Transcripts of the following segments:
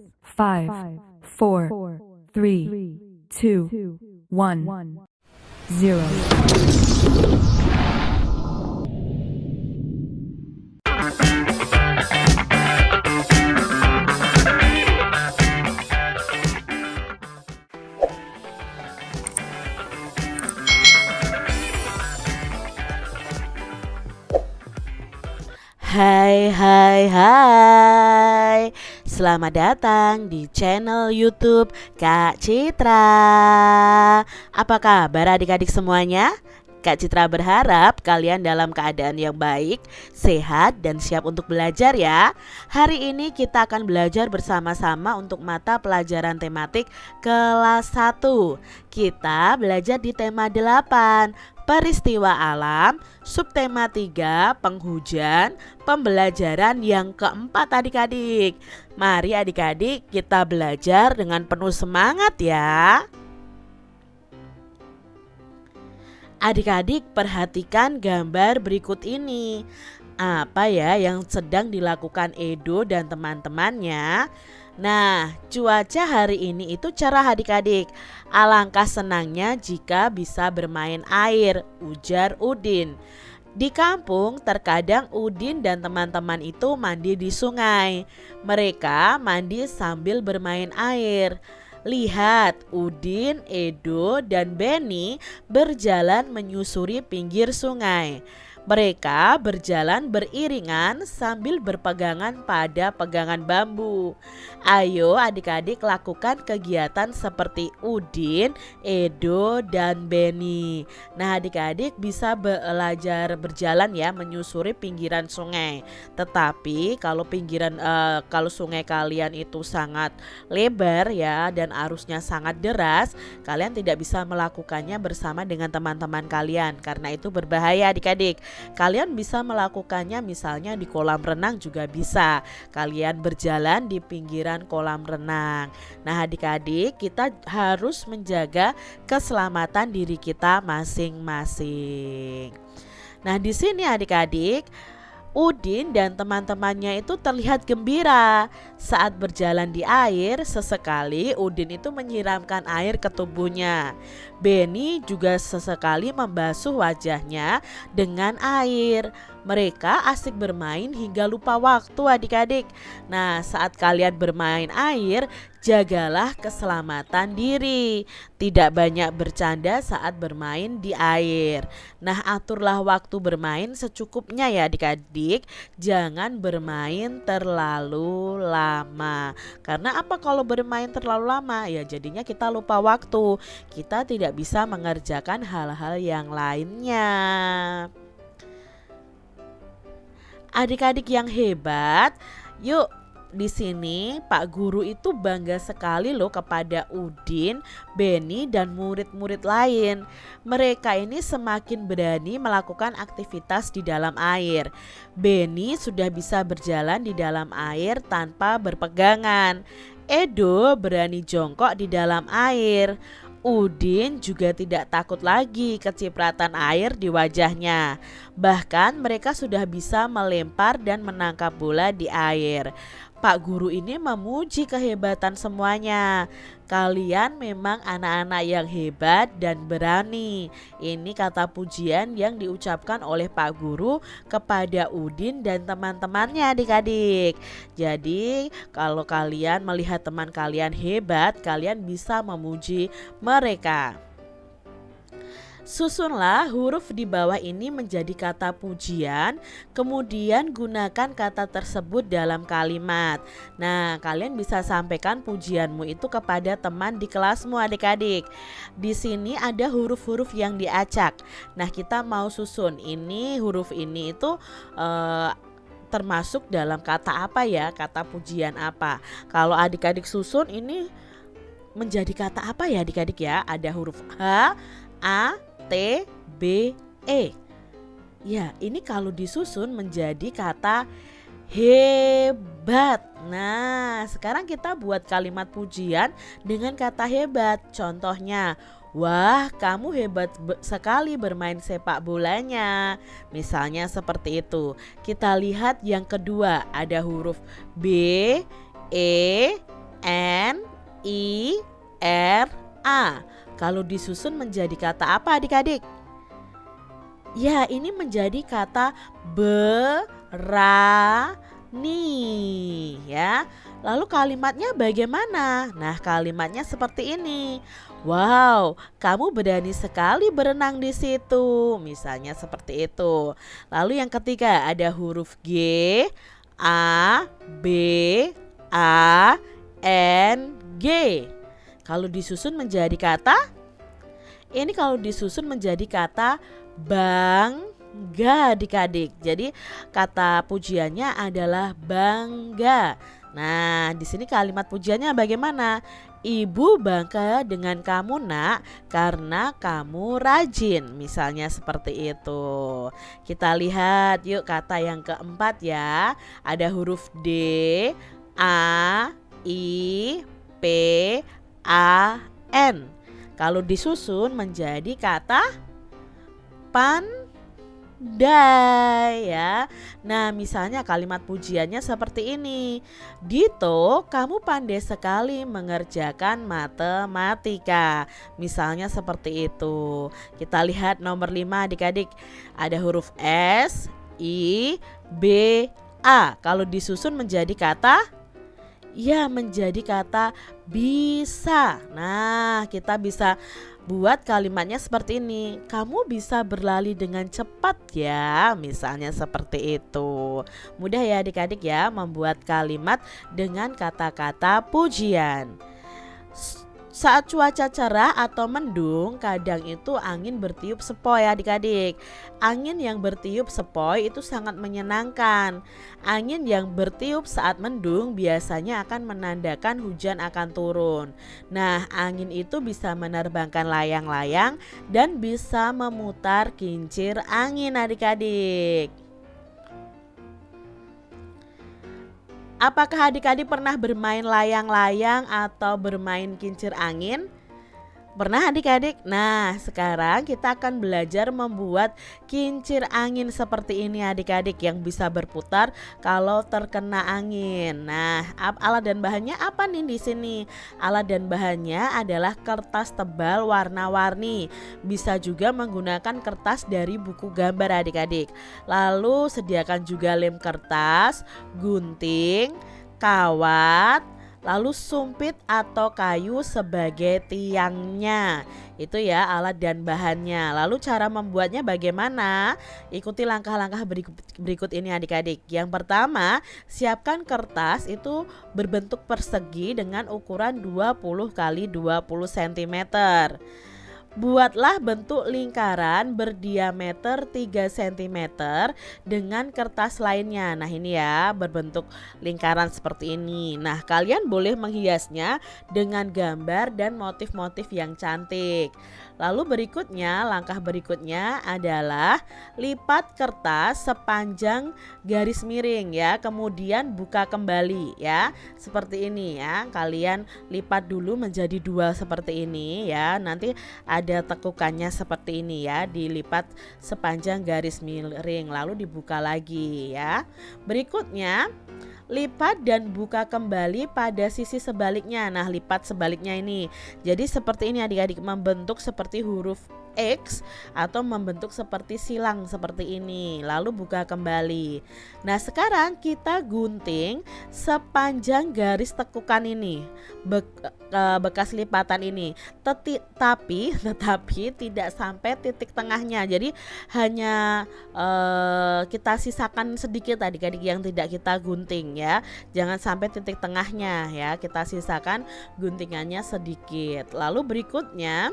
5, 4, 3, 2, 1, 0. Hai. Selamat datang di channel YouTube Kak Citra. Apa kabar adik-adik semuanya? Kak Citra berharap kalian dalam keadaan yang baik, sehat, dan siap untuk belajar ya. Hari ini kita akan belajar bersama-sama untuk mata pelajaran tematik kelas 1. Kita belajar di tema 8, peristiwa alam, subtema 3, penghujan, pembelajaran yang keempat adik-adik. Mari adik-adik kita belajar dengan penuh semangat ya. Adik-adik perhatikan gambar berikut ini. Apa ya yang sedang dilakukan Edo dan teman-temannya? Nah, cuaca hari ini itu cerah adik-adik. Alangkah senangnya jika bisa bermain air, ujar Udin. Di kampung terkadang Udin dan teman-teman itu mandi di sungai. Mereka mandi sambil bermain air. Lihat, Udin, Edo, dan Benny berjalan menyusuri pinggir sungai. Mereka berjalan beriringan sambil berpegangan pada pegangan bambu. Ayo adik-adik lakukan kegiatan seperti Udin, Edo, dan Benny. Nah adik-adik bisa belajar berjalan ya menyusuri pinggiran sungai. Tetapi kalau kalau sungai kalian itu sangat lebar ya dan arusnya sangat deras, kalian tidak bisa melakukannya bersama dengan teman-teman kalian karena itu berbahaya adik-adik. Kalian bisa melakukannya misalnya di kolam renang juga bisa. Kalian berjalan di pinggiran kolam renang. Nah adik-adik kita harus menjaga keselamatan diri kita masing-masing. Nah di sini adik-adik Udin dan teman-temannya itu terlihat gembira. Saat berjalan di air, sesekali Udin itu menyiramkan air ke tubuhnya. Benny juga sesekali membasuh wajahnya dengan air. Mereka asik bermain hingga lupa waktu adik-adik. Nah saat kalian bermain air, jagalah keselamatan diri. Tidak banyak bercanda saat bermain di air. Nah aturlah waktu bermain secukupnya ya adik-adik. Jangan bermain terlalu lama. Karena apa kalau bermain terlalu lama? Ya jadinya kita lupa waktu. Kita tidak bisa mengerjakan hal-hal yang lainnya. Adik-adik yang hebat, yuk di sini Pak Guru itu bangga sekali loh kepada Udin, Benny, dan murid-murid lain. Mereka ini semakin berani melakukan aktivitas di dalam air. Benny sudah bisa berjalan di dalam air tanpa berpegangan. Edo berani jongkok di dalam air. Udin juga tidak takut lagi kecipratan air di wajahnya. Bahkan mereka sudah bisa melempar dan menangkap bola di air. Pak Guru ini memuji kehebatan semuanya. Kalian memang anak-anak yang hebat dan berani. Ini kata pujian yang diucapkan oleh Pak Guru kepada Udin dan teman-temannya adik-adik. Jadi kalau kalian melihat teman kalian hebat, kalian bisa memuji mereka. Susunlah huruf di bawah ini menjadi kata pujian, kemudian gunakan kata tersebut dalam kalimat. Nah, kalian bisa sampaikan pujianmu itu kepada teman di kelasmu adik-adik. Di sini ada huruf-huruf yang diacak. Nah, kita mau susun ini huruf ini itu termasuk dalam kata apa ya? Kata pujian apa? Kalau adik-adik susun ini menjadi kata apa ya adik-adik ya? Ada huruf H, A, T, B, E. Ya ini kalau disusun menjadi kata hebat. Nah sekarang kita buat kalimat pujian dengan kata hebat. Contohnya, wah kamu hebat sekali bermain sepak bolanya. Misalnya seperti itu. Kita lihat yang kedua, ada huruf B, E, I R A. Kalau disusun menjadi kata apa adik-adik? Ya, ini menjadi kata berani ya. Lalu kalimatnya bagaimana? Nah, kalimatnya seperti ini. Wow, kamu berani sekali berenang di situ. Misalnya seperti itu. Lalu yang ketiga ada huruf G, A, B, A, N, G. Kalau disusun menjadi kata, ini kalau disusun menjadi kata bangga adik-adik. Jadi kata pujiannya adalah bangga. Nah, di sini kalimat pujiannya bagaimana? Ibu bangga dengan kamu nak karena kamu rajin. Misalnya seperti itu. Kita lihat yuk kata yang keempat ya. Ada huruf D, A, I, P, A, N. Kalau disusun menjadi kata pandai ya. Nah, misalnya kalimat pujiannya seperti ini. Dito, kamu pandai sekali mengerjakan matematika. Misalnya seperti itu. Kita lihat nomor 5 adik-adik. Ada huruf S, I, B, A. Kalau disusun menjadi kata, ya menjadi kata bisa. Nah, kita bisa buat kalimatnya seperti ini. Kamu bisa berlari dengan cepat ya. Misalnya seperti itu. Mudah ya adik-adik ya membuat kalimat dengan kata-kata pujian. Saat cuaca cerah atau mendung, kadang itu angin bertiup sepoi adik-adik. Angin yang bertiup sepoi itu sangat menyenangkan. Angin yang bertiup saat mendung biasanya akan menandakan hujan akan turun. Nah, angin itu bisa menerbangkan layang-layang dan bisa memutar kincir angin adik-adik. Apakah adik-adik pernah bermain layang-layang atau bermain kincir angin? Pernah adik-adik? Nah, sekarang kita akan belajar membuat kincir angin seperti ini adik-adik yang bisa berputar kalau terkena angin. Nah, alat dan bahannya apa nih di sini? Alat dan bahannya adalah kertas tebal warna-warni. Bisa juga menggunakan kertas dari buku gambar adik-adik. Lalu sediakan juga lem kertas, gunting, kawat, lalu sumpit atau kayu sebagai tiangnya. Itu ya alat dan bahannya. Lalu cara membuatnya bagaimana? Ikuti langkah-langkah berikut ini adik-adik. Yang pertama, siapkan kertas itu berbentuk persegi dengan ukuran 20 x 20 cm. Buatlah bentuk lingkaran berdiameter 3 cm dengan kertas lainnya. Nah, ini ya berbentuk lingkaran seperti ini. Nah, kalian boleh menghiasnya dengan gambar dan motif-motif yang cantik. Lalu berikutnya, langkah berikutnya adalah lipat kertas sepanjang garis miring ya. Kemudian buka kembali ya. Seperti ini ya. Kalian lipat dulu menjadi 2 seperti ini ya. Nanti ada tekukannya seperti ini ya, dilipat sepanjang garis miring lalu dibuka lagi ya. Berikutnya lipat dan buka kembali pada sisi sebaliknya. Nah, lipat sebaliknya ini. Jadi seperti ini adik-adik, membentuk seperti huruf X atau membentuk seperti silang seperti ini. Lalu buka kembali. Nah, sekarang kita gunting sepanjang garis tekukan ini, bekas lipatan ini. Tetapi tidak sampai titik tengahnya. Jadi hanya kita sisakan sedikit adik-adik yang tidak kita gunting ya. Jangan sampai titik tengahnya ya. Kita sisakan guntingannya sedikit. Lalu berikutnya,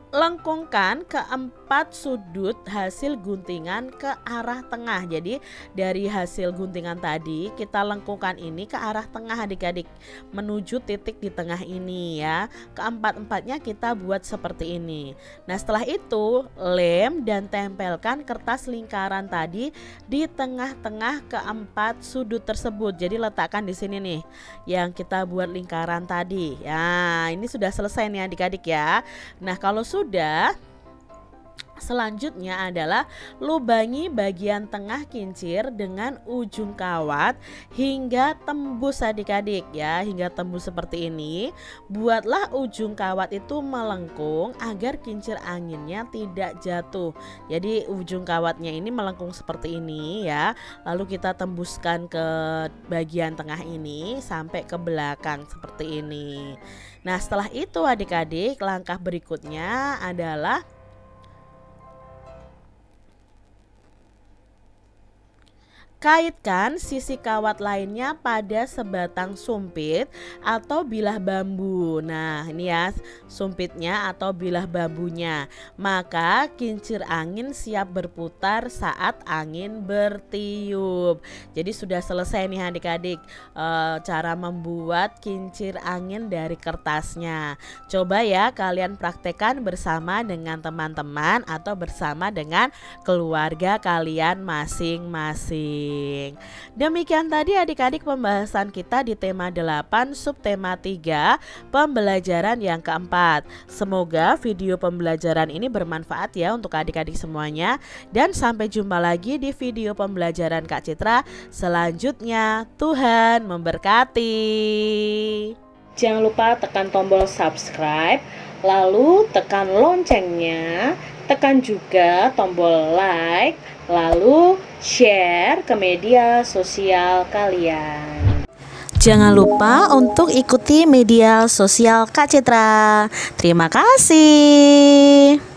lengkungkan keempat sudut hasil guntingan ke arah tengah. Jadi dari hasil guntingan tadi kita lengkungkan ini ke arah tengah adik-adik, menuju titik di tengah ini ya. Keempat-empatnya kita buat seperti ini. Nah, setelah itu lem dan tempelkan kertas lingkaran tadi di tengah-tengah keempat sudut tersebut. Jadi letakkan di sini nih yang kita buat lingkaran tadi. Ya, ini sudah selesai nih adik-adik ya. Nah, kalau sudah, Selanjutnya adalah lubangi bagian tengah kincir dengan ujung kawat hingga tembus adik-adik ya, hingga tembus seperti ini. Buatlah ujung kawat itu melengkung agar kincir anginnya tidak jatuh. Jadi ujung kawatnya ini melengkung seperti ini ya. Lalu kita tembuskan ke bagian tengah ini sampai ke belakang seperti ini. Nah, setelah itu adik-adik, langkah berikutnya adalah kaitkan sisi kawat lainnya pada sebatang sumpit atau bilah bambu. Nah, ini ya sumpitnya atau bilah bambunya. Maka kincir angin siap berputar saat angin bertiup. Jadi sudah selesai nih adik-adik cara membuat kincir angin dari kertasnya. Coba ya kalian praktekkan bersama dengan teman-teman atau bersama dengan keluarga kalian masing-masing. Demikian tadi adik-adik pembahasan kita di tema 8 subtema 3 pembelajaran yang keempat. Semoga video pembelajaran ini bermanfaat ya untuk adik-adik semuanya. Dan sampai jumpa lagi di video pembelajaran Kak Citra selanjutnya. Tuhan memberkati. Jangan lupa tekan tombol subscribe, lalu tekan loncengnya, tekan juga tombol like, lalu share ke media sosial kalian. Jangan lupa untuk ikuti media sosial Kak Citra. Terima kasih.